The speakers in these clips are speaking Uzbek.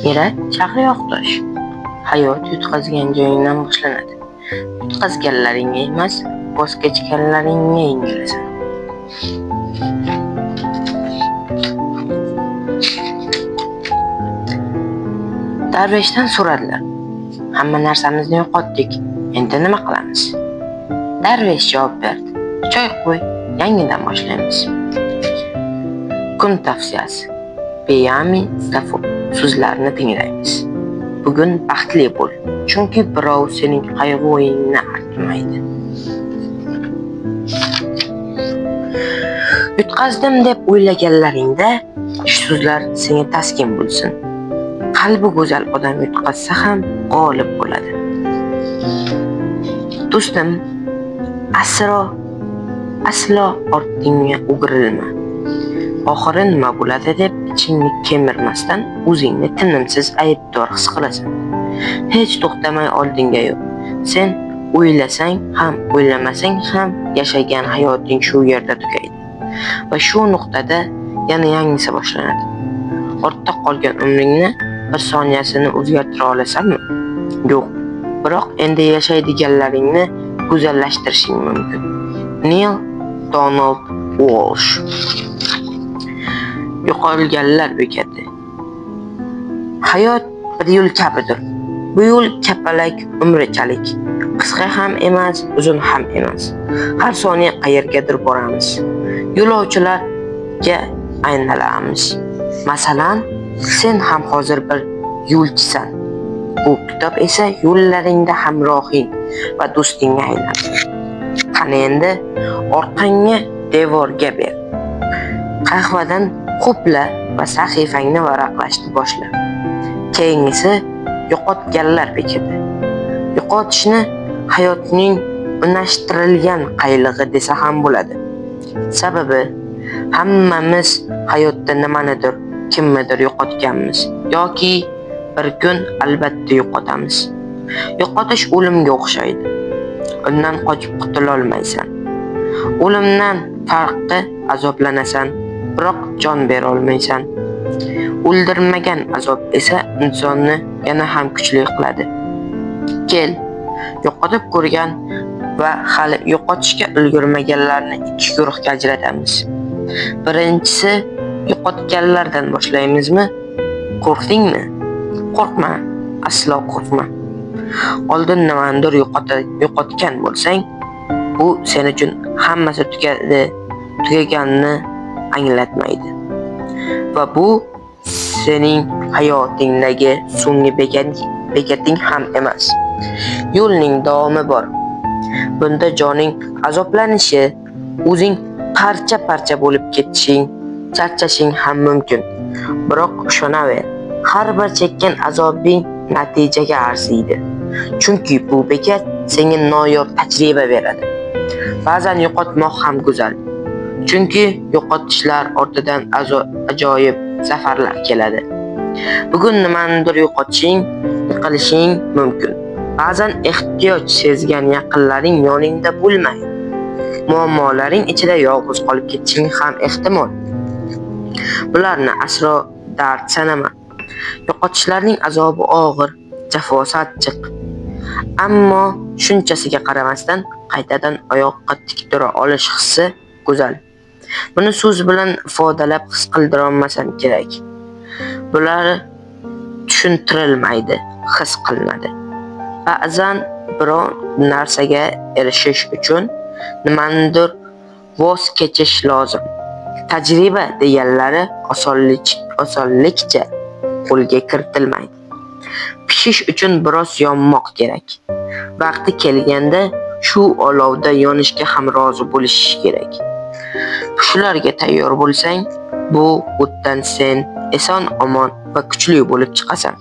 Mira, chaqri yoqdosh. Hayot yutqazgan joyingdan boshlanadi. Yutqazganlaringga emas, voz kechganlaringga yengilasan. Darveshdan so'radilar. Hamma narsamizni yo'qotdik. Endi nima qilamiz? Darvesh javob berdi. Choy qo'y, yangidan boshlaymiz. Kun tavsiyasi. Beyami Stafur so'zlarini tinglaymiz. Bugun baxtli bo'l, chunki birov sening qayg'ungni artmaydi. Yutqazdim deb o'ylaganlaringda shu so'zlar senga taskin bo'lsin. Qalbi go'zal odam yutqazsa ham g'olib bo'ladi. Do'stim, aslo ortingga o'girilma. Oxiri nima bo'ladi deb ichingni kemirmasdan o'zingni tinimsiz aybdor his qilasan. Hech to'xtamay oldinga yo'q. Sen o'ylasang ham, o'ylamasang ham yashagan hayoting shu yerda tugaydi. Va shu nuqtada yana yangisi boshlanadi. Ortda qolgan umringni bir soniyasini o'zgartira olasanmi? Yo'q. Biroq endi yashaydiganlaringni go'zallashtirishing mumkin. Neil Donald Walsh. Yo'qolganlar bekati. Hayot bir yo'l kabidir. Bu yo'l kapalak umrichalik. Qisqa ham emas, uzun ham emas. Har soniya qayergadir boramiz. Yo'lovchilarga aylanamiz. Masalan, sen ham hozir bir yo'lchisan. Bu kitob esa yo'llaringda hamrohing va do'stingga aylanadi. Qani endi orqangga devorga ber. Qahvadan qo'pla va sahifangni varaqlashni boshla. Keyingisi yo'qotganlar bekati. Yo'qotishni hayotning unashtirilgan qaylig'i desa ham bo'ladi. Sababi hammamiz hayotda nimanidir, kimnidir yo'qotganmiz yoki bir kun albatta yo'qotamiz. Yo'qotish o'limga o'xshaydi. Undan qochib qutula olmaysan. O'limdan farqi azoblanasan, biroq jon bera olmaysan. O'ldirmagan azob esa insonni yana ham kuchli qiladi. Kel, yo'qotib ko'rgan va hali yo'qotishga ulgurmaganlarni ikki guruhga ajratamiz. Birinchisi, yo'qotganlardan boshlaymizmi? Qo'rqdingmi? Qo'rqma, aslo qo'rqma. Oldin nimanidir yo'qotgan bo'lsang, bu sen uchun hammasi tugaganini anglatmaydi. Va bu sening hayotingdagi so'nggi bekating ham emas. Yo'lning davomi bor. Bunda joning azoblanishi, o'zing parcha-parcha bo'lib ketishing, charchashing ham mumkin. Biroq ishonaver, har bir chekkan azobing natijaga arziydi. Chunki bu bekat senga noyob tajriba beradi. Ba'zan yo'qotmoq ham go'zal. Chunki yo'qotishlar ortidan ajoyib zafarlar keladi. Bugun nimanidir yo'qotishing, yiqilishing mumkin. Ba'zan ehtiyoj sezgan yaqinlaring yoningda bo'lmaydi. Muammolaring ichida yolg'iz qolib ketishing ham ehtimol. Bularni aslo dard sanama. Yo'qotishlarning azobi og'ir, jafosi achchiq. Ammo shunchasiga qaramasdan qaytadan oyoqqa tik tura olish hissi go'zal. Buni so'z bilan ifodalab his qildira olmasam kerak. Bular tushuntirilmaydi, his qilinadi. Ba'zan biror narsaga erishish uchun nimanidir voz kechish lozim. Tajriba deganlari osonlikcha qo'lga kiritilmaydi. Pishish uchun biroz yonmoq kerak. Vaqti kelganda shu olovda yonishga ham rozi bo'lish kerak. Shularga tayyor bo'lsang, bu o'tdan sen eson-omon va kuchli bo'lib chiqasan.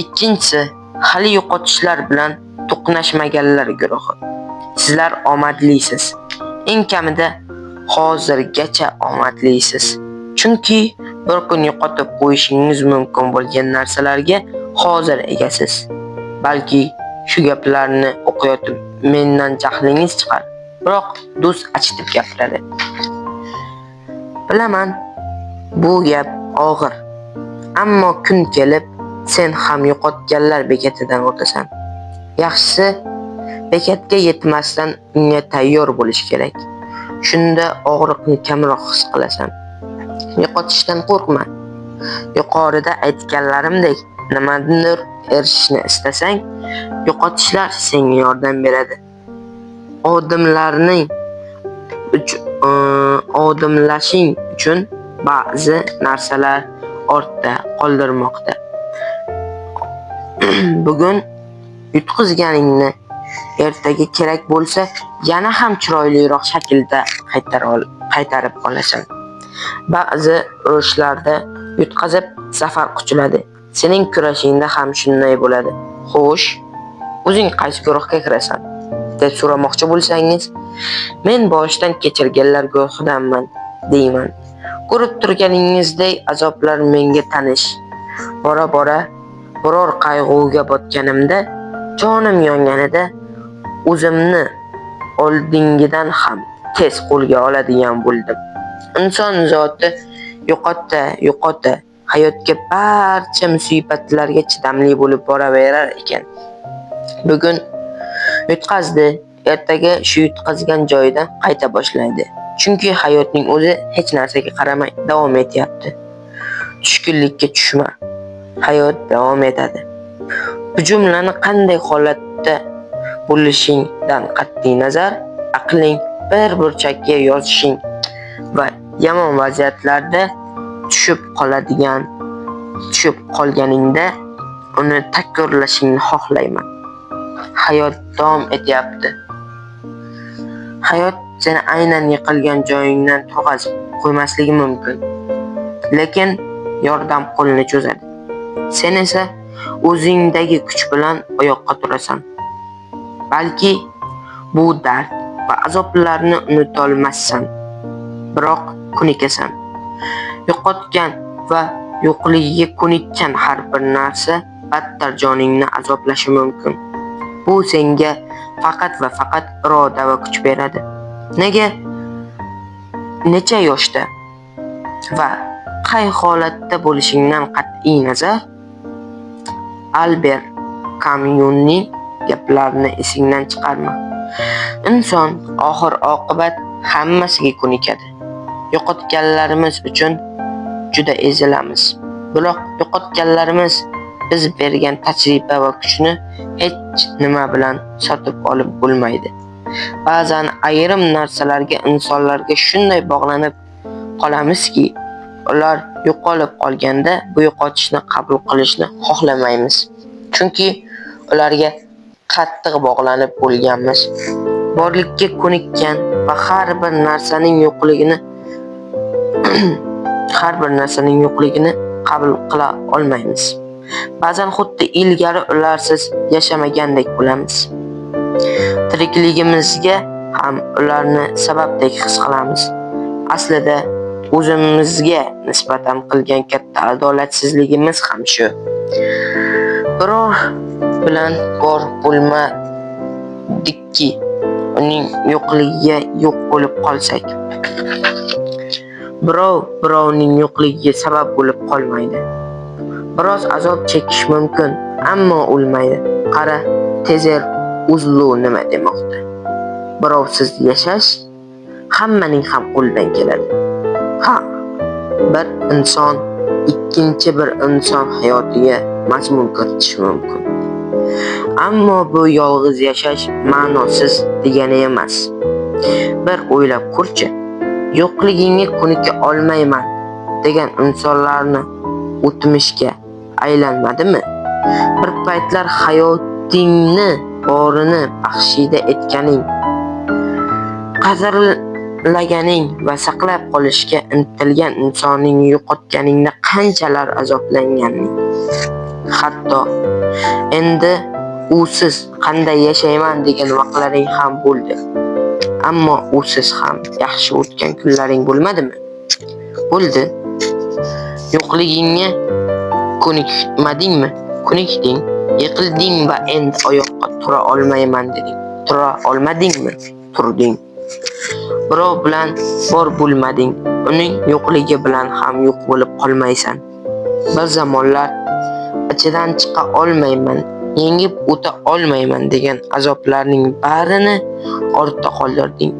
Ikkinchisi, hali yo'qotishlar bilan to'qnashmaganlar guruhi. Sizlar omadlisiz. Eng kamida hozirgacha omadlisiz. Chunki bir kun yo'qotib qo'yishingiz mumkin bo'lgan narsalarga hozir egasiz. Balki shu gaplarni o'qiyotib mendan jahlingiz chiqar. Biroq do'st achitib gapiradi. Bilaman, bu gap og'ir. Ammo kun kelib sen ham yo'qotganlar bekatidan o'tasan. Yaxshisi bekatga yetmasdan unga tayyor bo'lish kerak. Shunda og'riqni kamroq his qilasan. Yo'qotishdan qo'rqma. Yuqorida aytganlarimdek, nimadir erishishni istasang, yo'qotishlar senga yordam beradi. Odimlashing uchun ba'zi narsalar ortda qoldirmoqda. Bugun yutqizganingni ertaga kerak bo'lsa, yana ham chiroyliroq shaklda qaytarib olasan. Ba'zi urushlarda yutqazib zafar quchiladi. Sening kurashingda ham shunday bo'ladi. Xo'sh, o'zing qaysi guruhga kirasan? deb so'ramoqchi bo'lsangiz, men boshdan kechirganlar guruhidanman deyman. Ko'rib turganingizdek azoblar menga tanish. Bora-bora biror qayg'uga botganimda, jonim yonganida o'zimni oldingidan ham tez qo'lga oladigan bo'ldim. Inson zoti yo'qota hayotga barcha musibatlarga chidamli bo'lib boraverar ekan. Bugun yutqazdi, ertaga shu yutqazgan joyidan qayta boshlaydi. Chunki hayotning o'zi hech narsaga qaramay davom etyapti. Tushkunlikka tushma. Hayot davom etadi. Bu jumlani qanday holatda bo'lishingdan qat'iy nazar, aqling bir burchakka yozishing va yomon vaziyatlarda tushib qolganingda uni takrorlashingni xohlayman. Hayot davom etyapti. Hayot seni aynan yiqilgan joyingdan turg'azib qo'ymasligi mumkin. Lekin yordam qo'lini cho'zadi. Sen esa o'zingdagi kuch bilan oyoqqa turasan. Balki bu dard va azoblarni unutolmassan. Biroq kunikasan. Yo'qotgan va yo'qligiga ko'nikkan har bir narsa battar joningni azoblashi mumkin. Bu senga faqat va faqat iroda va kuch beradi. Nega? Necha yoshda va qay holatda bo'lishingdan qat'iy nazar, Albert Camus'ning gaplarini esingdan chiqarma. Inson oxir-oqibat hammasiga ko'nikadi. Yo'qotganlarimiz uchun juda ezilamiz. Biroq yo'qotganlarimiz biz bergan tajriba va kuchni hech nima bilan sotib olib bo'lmaydi. Ba'zan ayrim narsalarga, insonlarga shunday bog'lanib qolamizki, ular yo'qolib qolganda bu yo'qotishni qabul qilishni xohlamaymiz. Chunki ularga qattiq bog'lanib bo'lganmiz. Borlikka ko'nikkan va har bir narsaning yo'qligini qabul qila olmaymiz. Ba'zan xuddi ilgari ularsiz yashamagandek bo'lamiz. Tirikligimizga ham ularni sababdek his qilamiz. Aslida o'zimizga nisbatan qilgan katta adolatsizligimiz ham shu. Birov bilan bor bo'lmadikki, uning yo'qligiga yo'q bo'lib qolsak. Birovning yo'qligiga sabab bo'lib qolmaydi. Biroz azob chekish mumkin, ammo o'lmaydi. Qara, Tezer Uzlu nima demoqda? Birovsiz yashash hammaning ham qo'ldan keladi. Bir inson ikkinchi bir inson hayotiga mazmun kiritishi mumkin. Ammo bu yolg'iz yashash ma'nosiz degani emas. Bir o'ylab ko'rchi, yo'qligingga ko'nika olmayman degan insonlarni o'tmishga aylanmadimi? Bir paytlar hayotingni borini baxshida etganing, qadrlaganing va saqlab qolishga intilgan insoningni yo'qotganingda qanchalar azoblanganing. Hatto endi usiz qanday yashayman degan vaqtlaring ham bo'ldi. Ammo usiz ham yaxshi o'tgan kunlaring bo'lmadimi? Bo'ldi. Yo'qligingga ko'nikmadingmi? Ko'nikding, yiqilding va endi oyoqqa tura olmayman deding. Tura olmadingmi? Turding. Birov bilan bor bo'lmading, uning yo'qligi bilan ham yo'q bo'lib qolmaysan. Bir zamonlar ichidan chiqa olmayman, yengib o'ta olmayman degan azoblarning barini ortda qoldirding.